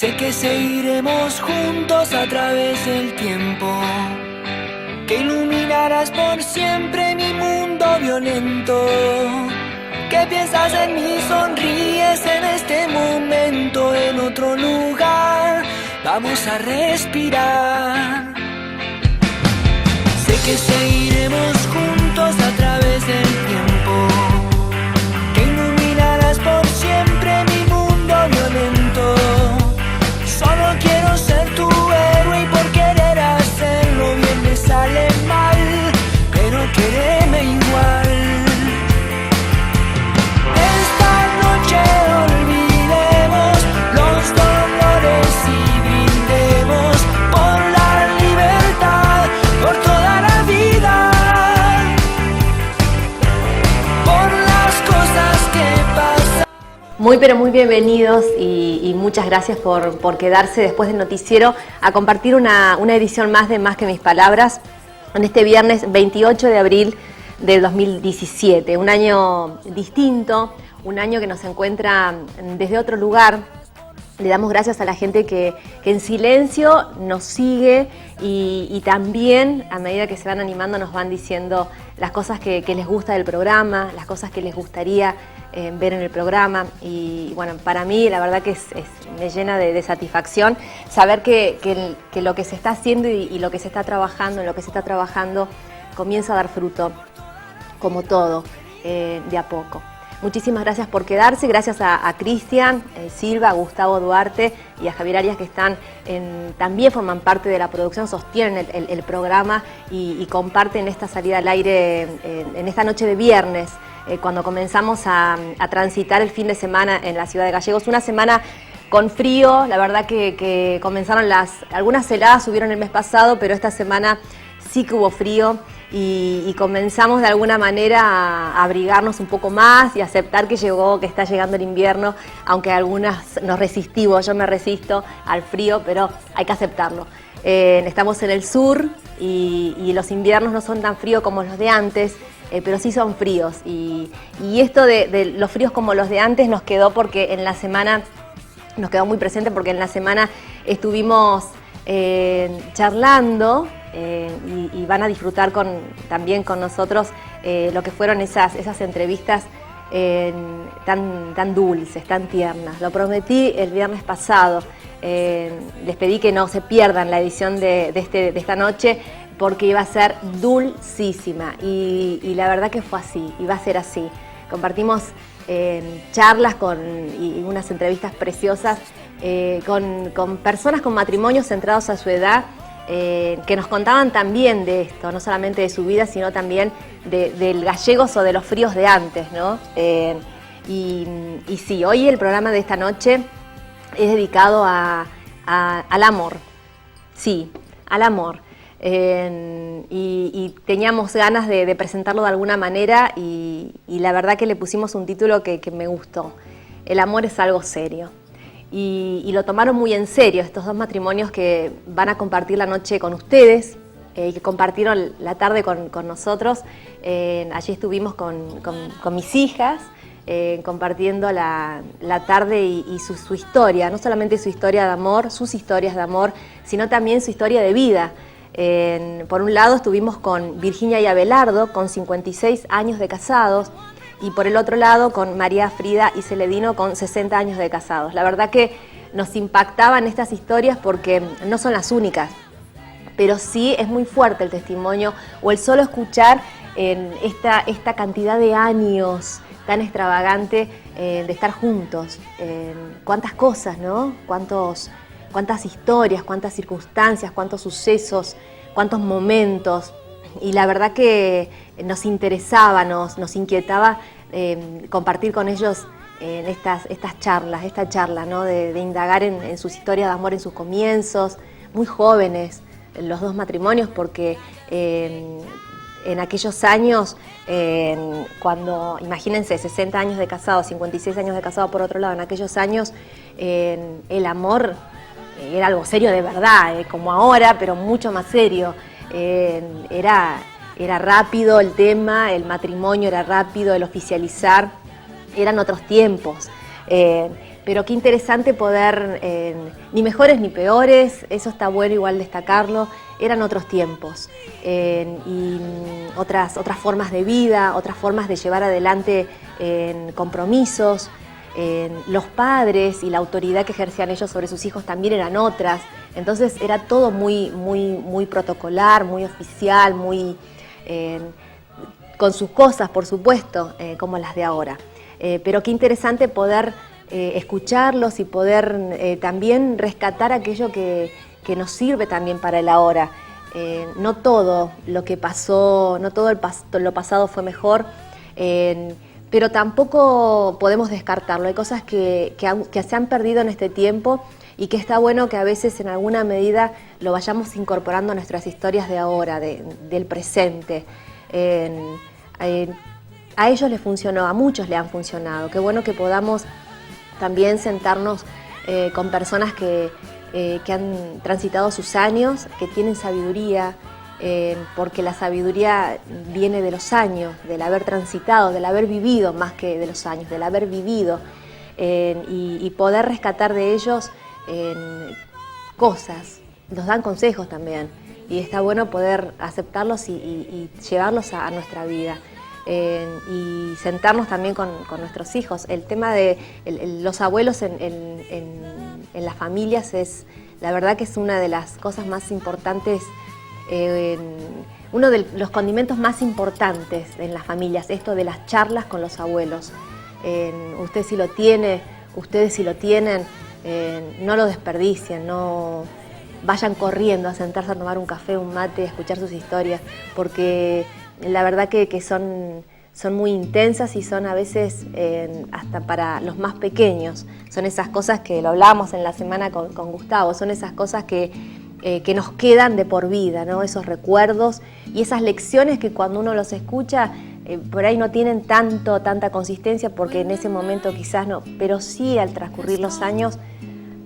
Sé que seguiremos juntos a través del tiempo, que iluminarás por siempre mi mundo violento. ¿Qué piensas en mí? Sonríes en este momento. En otro lugar vamos a respirar. Sé que seguiremos juntos a través del tiempo, que iluminarás por siempre mi mundo violento. Solo quiero ser tu héroe y por querer hacerlo bien me sale mal, pero quéreme igual. Esta noche olvidemos los dolores y brindemos por la libertad, por toda la vida, por las cosas que pasan. Muy pero muy bienvenidos y muchas gracias por quedarse después del noticiero a compartir una edición más de Más que mis palabras en este viernes 28 de abril del 2017. Un año distinto, un año que nos encuentra desde otro lugar. Le damos gracias a la gente que en silencio nos sigue y también a medida que se van animando nos van diciendo las cosas que les gusta del programa, las cosas que les gustaría ver en el programa. Y bueno, para mí la verdad que me llena de satisfacción saber que lo que se está haciendo y lo que se está trabajando, en lo que se está trabajando comienza a dar fruto, como todo, de a poco. Muchísimas gracias por quedarse, gracias a Cristian Silva, a Gustavo Duarte y a Javier Arias que también forman parte de la producción, sostienen el programa y comparten esta salida al aire en esta noche de viernes, cuando comenzamos a transitar el fin de semana en la ciudad de Gallegos. Una semana con frío, la verdad que comenzaron algunas heladas, subieron el mes pasado, pero esta semana sí que hubo frío. Y comenzamos de alguna manera a abrigarnos un poco más y aceptar que está llegando el invierno, aunque algunas nos resistimos, yo me resisto al frío, pero hay que aceptarlo. Estamos en el sur y los inviernos no son tan fríos como los de antes, pero sí son fríos. Y esto de los fríos como los de antes nos quedó muy presente porque en la semana estuvimos charlando. Y van a disfrutar también con nosotros lo que fueron esas entrevistas tan dulces, tan tiernas. Lo prometí el viernes pasado, les pedí que no se pierdan la edición de esta noche porque iba a ser dulcísima y la verdad que fue así, y va a ser así. Compartimos charlas y unas entrevistas preciosas con personas con matrimonios centrados a su edad, que nos contaban también de esto, no solamente de su vida, sino también del gallegos o de los fríos de antes, ¿no? Y sí, hoy el programa de esta noche es dedicado al amor, sí, al amor. Y teníamos ganas de presentarlo de alguna manera y la verdad que le pusimos un título que me gustó. El amor es algo serio. Y lo tomaron muy en serio estos dos matrimonios que van a compartir la noche con ustedes, que compartieron la tarde con nosotros. Allí estuvimos con mis hijas, compartiendo la tarde y su historia, no solamente su historia de amor, sus historias de amor, sino también su historia de vida. Por un lado estuvimos con Virginia y Abelardo, con 56 años de casados, y por el otro lado con María Frida y Celedino con 60 años de casados. La verdad que nos impactaban estas historias porque no son las únicas, pero sí es muy fuerte el testimonio o el solo escuchar esta cantidad de años tan extravagante de estar juntos. Cuántas cosas, ¿no? Cuántas historias, cuántas circunstancias, cuántos sucesos, cuántos momentos. Y la verdad que nos interesaba, nos inquietaba compartir con ellos esta charla, ¿no? de indagar en sus historias de amor, en sus comienzos, muy jóvenes, los dos matrimonios, porque en aquellos años, cuando, imagínense, 60 años de casado, 56 años de casado por otro lado, en aquellos años el amor era algo serio de verdad, como ahora, pero mucho más serio. Era rápido el tema, el matrimonio era rápido, el oficializar, eran otros tiempos. pero qué interesante poder, ni mejores ni peores, eso está bueno igual destacarlo, eran otros tiempos y otras formas de vida, otras formas de llevar adelante compromisos. Los padres y la autoridad que ejercían ellos sobre sus hijos también eran otras, entonces era todo muy protocolar, muy oficial, muy con sus cosas, por supuesto, como las de ahora. Pero qué interesante poder escucharlos y poder también rescatar aquello que nos sirve también para el ahora. No todo lo que pasó, no todo lo pasado fue mejor, pero tampoco podemos descartarlo. Hay cosas que se han perdido en este tiempo y que está bueno que a veces en alguna medida lo vayamos incorporando a nuestras historias de ahora, del presente. A ellos les funcionó, a muchos le han funcionado. Qué bueno que podamos también sentarnos con personas que han transitado sus años, que tienen sabiduría, porque la sabiduría viene de los años, del haber transitado, del haber vivido más que de los años, del haber vivido, y poder rescatar de ellos cosas. Nos dan consejos también y está bueno poder aceptarlos y llevarlos a nuestra vida. Y sentarnos también con nuestros hijos. El tema de los abuelos en las familias es, la verdad que es una de las cosas más importantes, uno de los condimentos más importantes en las familias, esto de las charlas con los abuelos. Usted si lo tiene, ustedes si lo tienen, no lo desperdicien, no vayan corriendo a sentarse a tomar un café, un mate, a escuchar sus historias, porque la verdad que son muy intensas y son a veces, hasta para los más pequeños, son esas cosas que lo hablábamos en la semana con Gustavo, son esas cosas que nos quedan de por vida, ¿no? Esos recuerdos y esas lecciones que cuando uno los escucha, por ahí no tienen tanta consistencia porque en ese momento quizás no, pero sí al transcurrir los años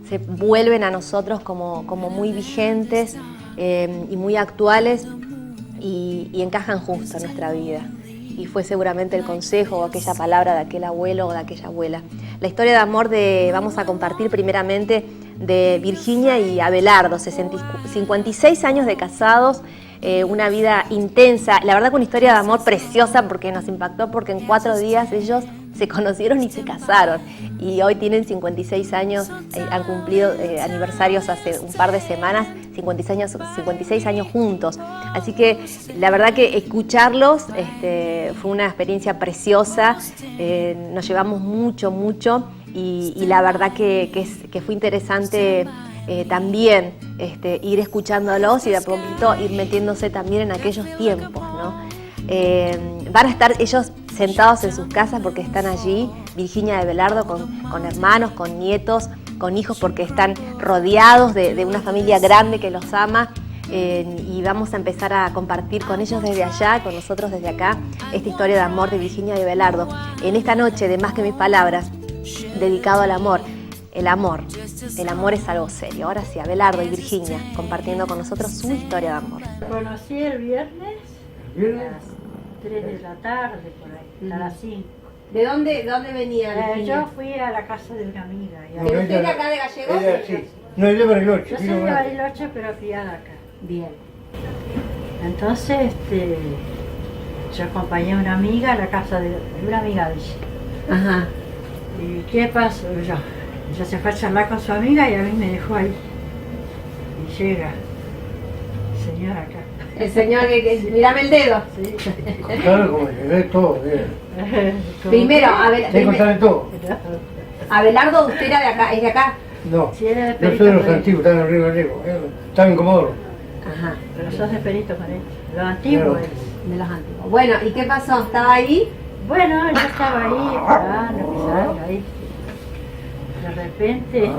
se vuelven a nosotros como muy vigentes y muy actuales y encajan justo en nuestra vida. Y fue seguramente el consejo o aquella palabra de aquel abuelo o de aquella abuela. La historia de amor vamos a compartir primeramente de Virginia y Abelardo, 56 años de casados, una vida intensa, la verdad que una historia de amor preciosa porque nos impactó porque en 4 días ellos se conocieron y se casaron y hoy tienen 56 años, han cumplido aniversarios hace un par de semanas, 56 años juntos, así que la verdad que escucharlos fue una experiencia preciosa, nos llevamos mucho y la verdad que fue interesante también ir escuchándolos y de a poquito ir metiéndose también en aquellos tiempos, ¿no? Van a estar ellos sentados en sus casas porque están allí, Virginia y Abelardo con hermanos, con nietos, con hijos porque están rodeados de una familia grande que los ama y vamos a empezar a compartir con ellos desde allá, con nosotros desde acá, esta historia de amor de Virginia y Abelardo. En esta noche de Más que mis palabras, dedicado al amor. El amor es algo serio. Ahora sí, Abelardo y Virginia compartiendo con nosotros su historia de amor. Conocí el viernes a las 3 de la tarde, por ahí, a las 5. ¿De dónde venía Virginia? Yo fui a la casa de una amiga. ¿Pero usted de acá de Gallegos? Sí. No, yo de Bariloche. Yo soy de Bariloche, pero criada acá. Bien. Entonces, yo acompañé a una amiga a la casa de una amiga de ella. Ajá. ¿Y qué pasó? Ella se fue a charlar con su amiga y a mí me dejó ahí. Y llega el señor acá. El señor que mirame el dedo. Sí. Claro, como se ve todo, bien. Primero, Te contaré todo. Abelardo, ¿usted era de acá? ¿Es de acá? No, Sí, era de yo soy de Perito los Moreno. antiguos, están en Río Gallego. Están en Comodoro. Ajá, Pero sos de Perito Moreno. Lo antiguo Claro. es. de los antiguos. Bueno, ¿y qué pasó? ¿Estaba ahí? Bueno, yo estaba ahí, esperando, pisando ahí. De repente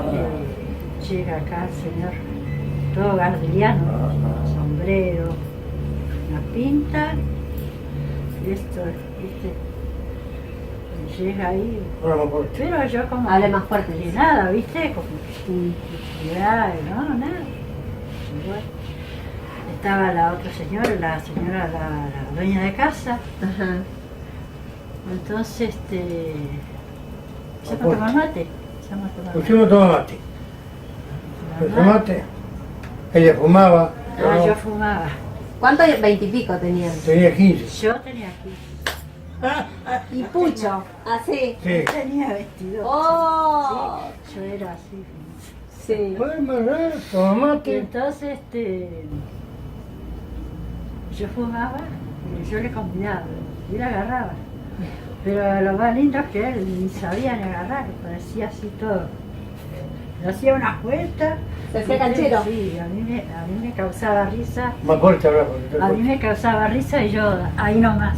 llega acá el señor, todo gardeliano, sombrero, una pinta, y esto, ¿viste? Y llega ahí, Ahora me acuerdo. pero yo como Hable más fuerte, que dice. nada, ¿viste? Como que ya, no, nada. Y bueno, estaba la otra señora, la dueña de casa. Ajá. Entonces, ¿se fue a tomar mate? empezamos a tomar. Pusimos a tomar mate. Mamá. Tomar mate. Ella fumaba. Ah, yo fumaba. ¿Cuántos? 20 y pico tenían. Tenía 15. Yo tenía aquí. Y Pucho, así. Sí. Tenía 22. ¡Oh! Sí, yo era así. Sí. Fue más raro, tomar Y mate. entonces, yo fumaba y yo le convidaba y él agarraba. Pero lo más lindo es que él ni sabía ni agarrar, parecía así todo. Le hacía unas vueltas. ¿Se hacía canchero? Sí, a mí me causaba risa. Más corta ahora. A mí me causaba risa y yo ahí nomás.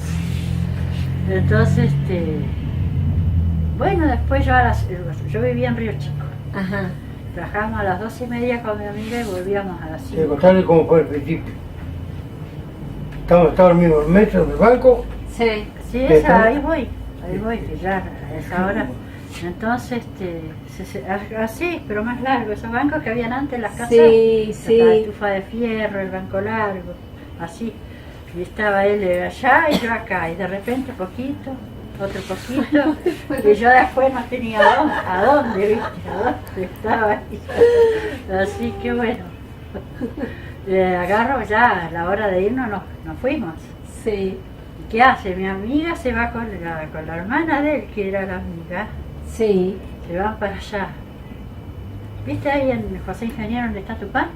Entonces, bueno, después yo vivía en Río Chico. Ajá. Trabajábamos a las 12:30 con mi amiga y volvíamos a las Sí, 5. contarle cómo fue el principio. Estaba el mismo metro del banco. Sí. Sí, ahí voy, que ya a esa hora. Entonces, así, pero más largo, esos bancos que habían antes en las casas. Sí, sí. La estufa de fierro, el banco largo, así. Y estaba él allá y yo acá, y de repente poquito, otro poquito, y yo después no tenía a dónde, ¿viste? A dónde estaba ahí. Así que bueno, agarro ya, a la hora de irnos nos fuimos. Sí. ¿Y qué hace? Mi amiga se va con la hermana de él, que era la amiga, Sí. se van para allá. ¿Viste ahí en José Ingeniero donde está tu pan?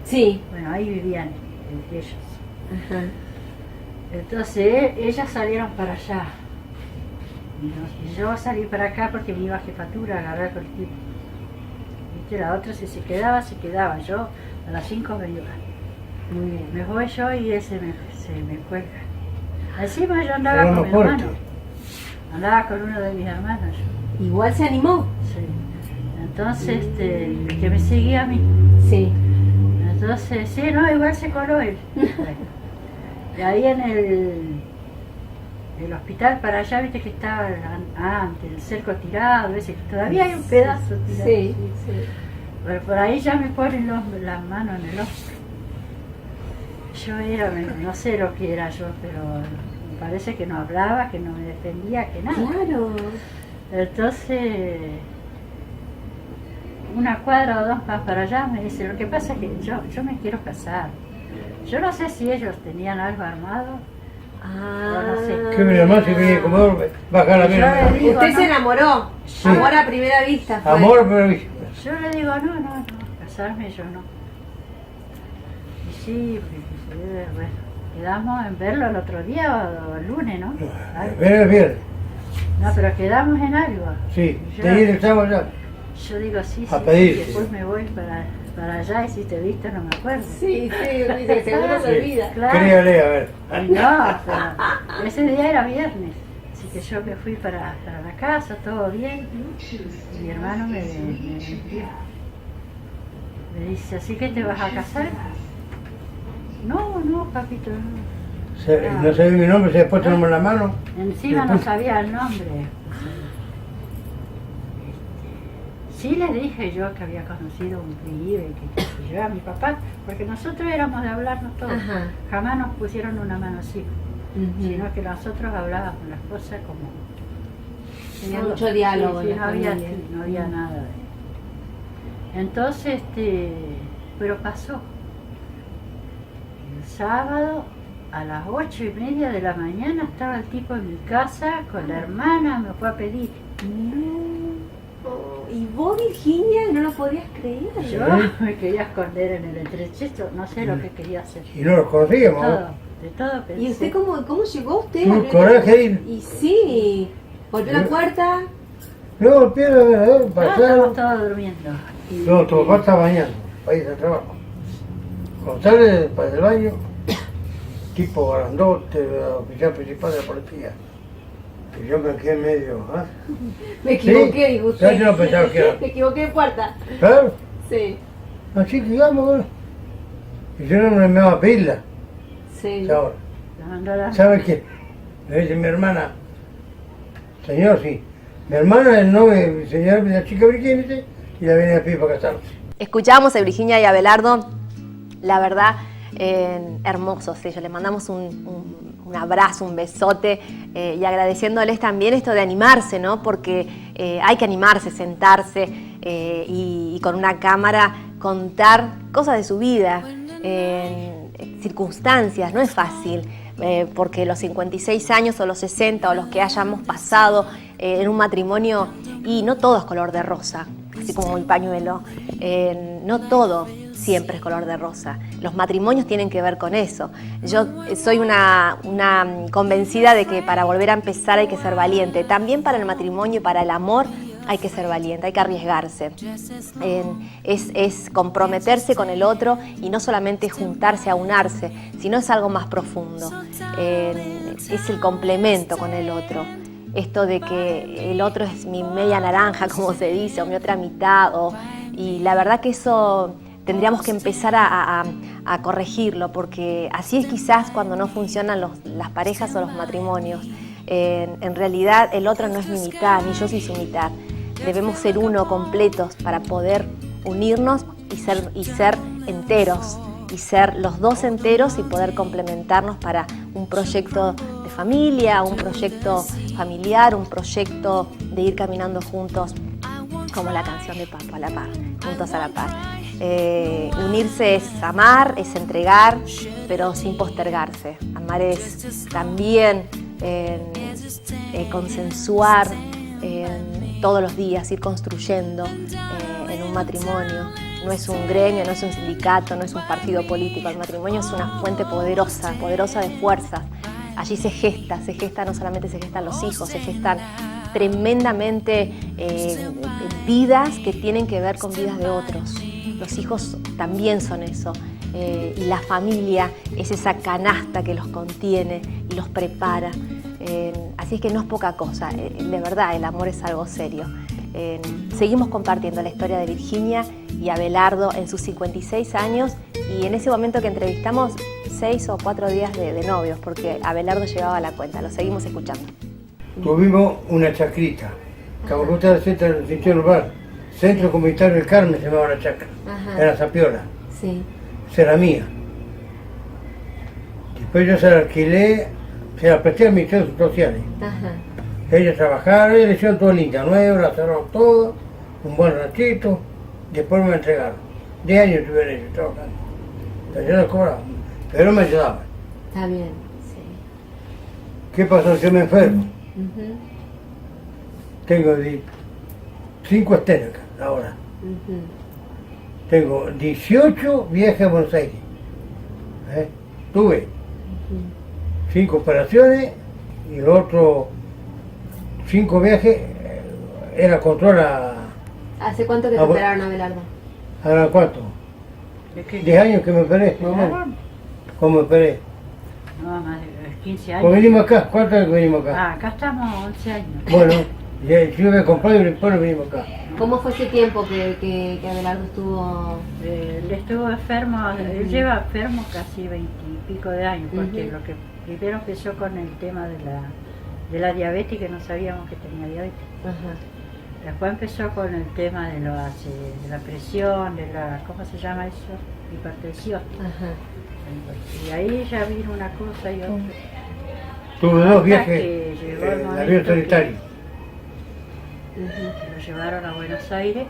Sí. Bueno, ahí vivían ellos. Ajá. Entonces ellas salieron para allá. Y yo salí para acá porque me iba a jefatura a agarrar colectivo. ¿Viste? La otra si se quedaba, se quedaba. Yo a las 5 me iba. Muy bien. Me voy yo y él se me cuelga. Encima yo andaba Era con más mi fuerte. hermano. Andaba con uno de mis hermanos. Yo. Igual se animó. Sí. Entonces, el que me seguía a mí. Sí. Entonces, sí, no, igual se coló él. Bueno. Y ahí en el hospital para allá, viste que estaba antes, el cerco tirado, ese, que todavía hay un pedazo tirado. Sí, sí. Pero por ahí ya me ponen las manos en el hombro. Yo era, no sé lo que era yo, pero me parece que no hablaba, que no me defendía, que nada. Claro. Entonces, una cuadra o dos más para allá me dice, lo que pasa es que yo me quiero casar. Yo no sé si ellos tenían algo armado. Ah. No sé. Que mi hermano se venía como bajar la Yo le mierda. digo, Usted no. se enamoró. Sí. Amor a primera vista. Fue. Amor, pero viste. Yo le digo, no, casarme yo no. Y sí, bueno, quedamos en verlo el otro día o el lunes, ¿no? Ay, Ven el viernes. no, pero quedamos en algo. Sí, Yo- de ir estaba allá. Yo digo, sí, A sí, pedirse. y después me voy para allá y si te viste no me acuerdo. Sí, sí, dice, seguro se olvida. Claro. Quería leer, a ver. Y no, pero ese día era viernes, así que yo me fui para la casa, todo bien, y mi hermano me mintió. Me dice, ¿así que te vas a casar? No, papito, no. No sabía mi nombre, se había puesto el nombre en la mano. Encima no sabía el nombre. Sí le dije yo que había conocido un pibe, que yo a mi papá, porque nosotros éramos de hablarnos todos. Ajá. Jamás nos pusieron una mano así, Ujú. sino que nosotros hablábamos las cosas como... Tenía mucho diálogo. Sí, en la no había, familia. no había nada. Entonces, pero pasó. El sábado a las 8:30 de la mañana estaba el tipo en mi casa con la hermana, me fue a pedir. No. Y vos, Virginia, no lo podías creer. Yo me quería esconder en el entrechecho, no sé lo que quería hacer. Y no los conocíamos. Todo, de todo pensé. ¿Y usted cómo llegó usted? Un coraje ahí. Y sí, golpeó la puerta. No, el pie Estábamos pasaron. todos durmiendo. Y- No, tu papá está bañando, para ir al trabajo. Cuando sale para el baño, tipo grandote, oficial principal de la policía. Y yo me quedé medio, ¿ah? Me equivoqué, Sí, dijo usted. yo no pensaba que era. Me equivoqué de puerta. Claro, Sí, así que digamos, bueno. Y yo no me daba pila. sí. Ahora, la mandó a la- ¿sabe qué? Le dice mi hermana, señor, sí. Mi hermana es el novio de señor, de la chica Virginia, y la viene a pedir para casarse. Escuchamos a Virginia y a Abelardo, la verdad, hermosos ellos. Les mandamos un un abrazo, un besote, y agradeciéndoles también esto de animarse, ¿no? Porque hay que animarse, sentarse y con una cámara contar cosas de su vida, circunstancias, no es fácil. Porque los 56 años o los 60 o los que hayamos pasado en un matrimonio, y no todo es color de rosa, así como el pañuelo, no todo siempre es color de rosa. Los matrimonios tienen que ver con eso. Yo soy una convencida de que para volver a empezar hay que ser valiente. También para el matrimonio y para el amor hay que ser valiente, hay que arriesgarse. Es comprometerse con el otro y no solamente juntarse, aunarse, sino es algo más profundo. Es el complemento con el otro. Esto de que el otro es mi media naranja, como se dice, o mi otra mitad. Y la verdad que eso tendríamos que empezar a corregirlo, porque así es quizás cuando no funcionan las parejas o los matrimonios. En realidad el otro no es mi mitad, ni yo soy su mitad. Debemos ser uno, completos, para poder unirnos y ser enteros, y ser los dos enteros y poder complementarnos para un proyecto de familia, un proyecto familiar, un proyecto de ir caminando juntos, como la canción de Papo, a la par, juntos a la par. Unirse es amar, es entregar, pero sin postergarse. Amar es también consensuar todos los días, ir construyendo en un matrimonio. No es un gremio, no es un sindicato, no es un partido político. El matrimonio es una fuente poderosa, poderosa de fuerzas. Allí se gesta, no solamente se gestan los hijos, se gestan tremendamente vidas que tienen que ver con vidas de otros. Los hijos también son eso. Y la familia es esa canasta que los contiene y los prepara. Así es que no es poca cosa, de verdad, el amor es algo serio. Seguimos compartiendo la historia de Virginia y Abelardo en sus 56 años, y en ese momento que entrevistamos 6 o 4 días de novios, porque Abelardo llevaba la cuenta. Lo seguimos escuchando. Tuvimos una chacrita, Cabalgota del Centro del Cinturón Urbano, Centro Comunitario del Carmen se llamaba la chacra, era Zapiola, Sí. esa era mía. Después yo se la alquilé, se la presté a mis servicios sociales. Ellos trabajaron, ellos le hicieron todo linda, nueva, la cerraron todo, un buen ratito, después me la entregaron. 10 años estuvieron ellos trabajando. Pero yo no cobraba, pero me ayudaban. Está bien, sí. ¿Qué pasó? Yo me enfermo. Tengo 5 estenas ahora. Tengo 18 viajes a Buenos Aires. Tuve 5 operaciones y los otros 5 viajes era control a... ¿Hace cuánto que te operaron, Abelardo? ¿A cuánto? 10 años que me operé, más o menos. ¿Cómo me operé? No, más de 15 años. Pues venimos acá, ¿cuánto es que venimos acá? Ah, acá estamos 11 años. Bueno, yo me compré y después venimos acá. ¿Cómo fue ese tiempo que Abelardo estuvo...? Él estuvo enfermo, él lleva enfermo casi 20 y pico de años, porque lo que primero empezó con el tema de la diabetes, que no sabíamos que tenía diabetes. Después empezó con el tema de la presión, de la, ¿cómo se llama eso? Hipertensión. Y ahí ya vino una cosa y otra. Tuve 2 viajes en en avión solitario. Lo llevaron a Buenos Aires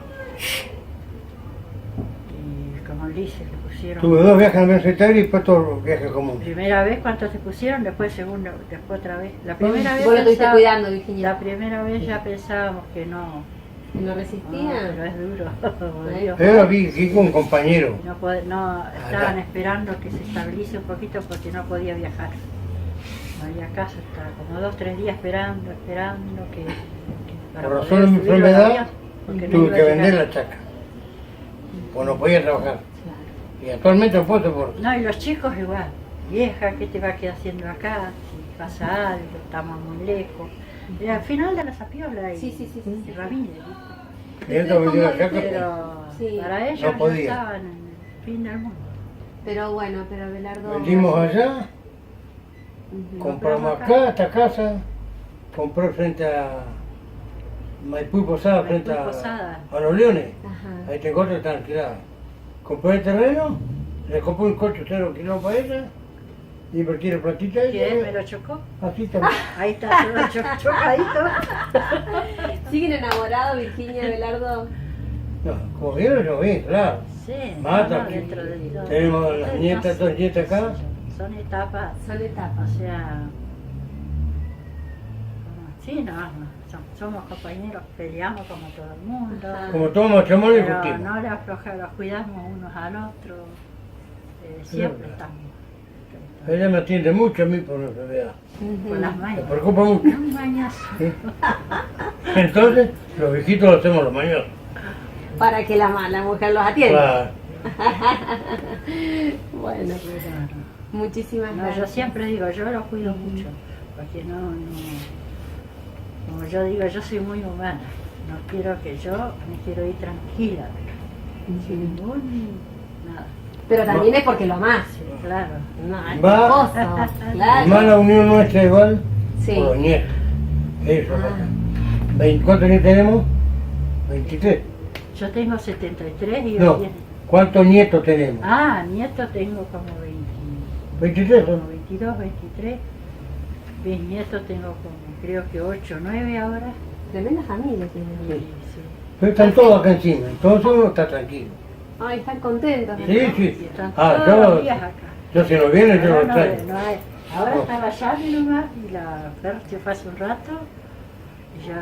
y como él dice, le pusieron... Tuve 2 viajes en avión solitario y después todos los viajes comunes. Primera vez, ¿cuántos te pusieron? Después segundo, después otra vez. La primera vez ¿Vos lo estuviste cuidando, Virginia? La primera vez ya pensábamos que no. ¿No resistía? Pero es duro. por Dios. Pero vi con un compañero. No, estaban esperando que se estabilice un poquito porque no podía viajar. No había caso, estaba como 2 o 3 días esperando que para Por poder razón de mi subirlo al enfermedad, avión, porque no tuve iba que a vender llegar. la chacra. Pues no podía trabajar. Y actualmente no puedo por... No, y los chicos igual. Vieja, ¿qué te va a quedar haciendo acá? Si pasa algo, estamos muy lejos. Y al final de la Zapiola y Ramírez, ¿viste? Y entonces vendí la chacra. Pero para ellos no podía. ya estaban en el fin del mundo. Pero bueno, pero Abelardo... Vendimos allá, compramos acá, esta casa, compré frente a Maipú y Posada, frente Maipú y Posada. a los Leones. Ahí tengo otra que está alquilada. Compré el terreno, le compré un coche 0 kilómetros para ella ¿Y por qué la platita? Que él me lo chocó. Así también. Ahí está todo chocadito. ¿Siguen enamorados, Virginia y Abelardo? No, como vieron, yo vi, claro. Sí, Mata, no, dentro de todo. tenemos las nietas, dos nietas acá. Son etapas. Son etapas. O sea, sí, somos compañeros, peleamos como todo el mundo. Como todos matrimonio y Pero discutimos. no le aflojamos, los cuidamos unos al otro. Siempre verdad. estamos. Ella me atiende mucho a mí por mi enfermedad. Con las Me mañas. preocupa mucho. Muy mañoso. ¿Sí? Entonces, los viejitos lo hacemos los mayores. Para que la mujer los atienda. Claro. Bueno, muchísimas No, yo gracias. siempre digo, yo los cuido mucho, porque no, como yo digo, yo soy muy humana, no quiero que yo me quiero ir tranquila, sin ningún, nada, Pero también es porque lo amás. sí, claro. No, es Va. esposo, claro. Más la unión nuestra igual Sí. por los nietos. Eso Ah. pasa. ¿Cuántos nietos tenemos? 23. Yo tengo 73 y No. hoy tiene- ¿Cuántos nietos tenemos? nietos tengo como 23. como 22, 23, bisnietos tengo como creo que 8, 9 ahora. Tremenda familia tienen. Sí. Sí. Pero están todos acá encima, entonces uno está tranquilo. Ay, están contentos. ¿no? Sí, Y sí. están Ah, todos los yo, días acá. yo si no viene, yo lo Ahora no, extraño. no hay. Ahora Oh. estaba Charlie nomás y la Fer se fue hace un rato y ya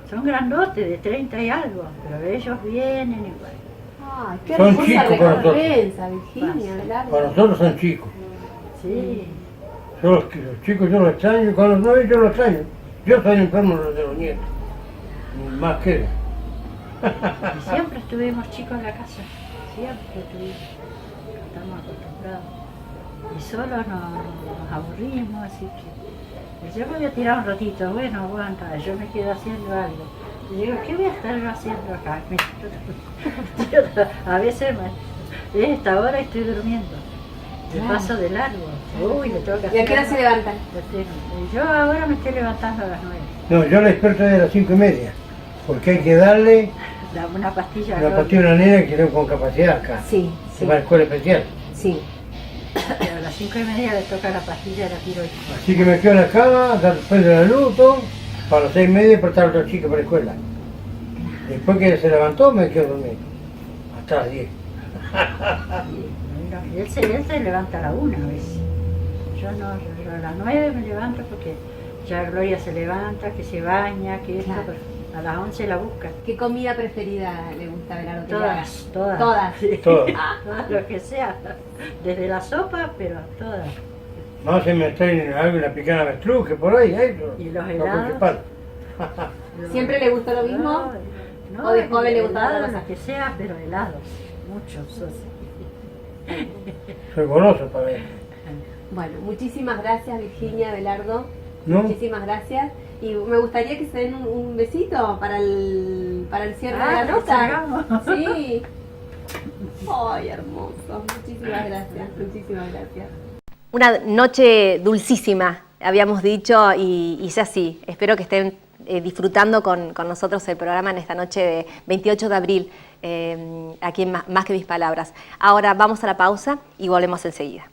son grandotes de 30 y algo, pero ellos vienen igual. Ay, qué Son hermosa chicos para nosotros. recompensa, Virginia, Abelardo. Para nosotros son chicos. Sí, Yo los chicos yo los extraño, con los nueve yo los extraño. Yo soy enfermo de los nietos. Más que ellos. y siempre estuvimos chicos en la casa, siempre estuvimos, estamos acostumbrados. Y solos nos aburrimos, así que yo me voy a tirar un ratito, bueno, aguanta, yo me quedo haciendo algo. Y digo, ¿qué voy a estar yo haciendo acá? A veces es esta hora estoy durmiendo. Me paso de largo. Uy, le tengo que ¿Y a qué hora se levantan? Yo ahora me estoy levantando a las 9. No, yo la desperto de las 5:30. Porque hay que darle Una pastilla. una pastilla a una nena que tengo con capacidad acá. Sí, Se sí, va a la escuela especial. sí. A las 5:30 le toca la pastilla y la tiro ahí. Así que me quedo en la cama, prendo la luz, todo, para las 6:30 despertar a otra chica para la escuela. Después que se levantó me quedo dormido. Hasta las 10. Y él se levanta a la 1 a veces. Yo no, yo a las 9 me levanto porque ya Gloria se levanta, que se baña, que esto, Claro. pero a las 11 la busca. ¿Qué comida preferida le gusta a Abelardo? que le haga? Todas. Todas. Sí. Todo. Lo que sea. Desde la sopa, pero todas. Más se me traen algo, una picada de avestruz, que por ahí, ¿Y los no, helados? principal. ¿Siempre le gustó lo mismo? No, ¿O de joven le gustaba otra helados, cosa? lo que sea, pero helados. Muchos. Soy goloso para él. Bueno, muchísimas gracias, Virginia, Abelardo. ¿No? Muchísimas gracias. Y me gustaría que se den un besito para el cierre de la que nota. hagamos. Sí. Ay, hermoso. Muchísimas gracias. Muchísimas gracias. Una noche dulcísima, habíamos dicho, y es así. Espero que estén disfrutando con nosotros el programa en esta noche de 28 de abril, aquí en Más que mis palabras. Ahora vamos a la pausa y volvemos enseguida.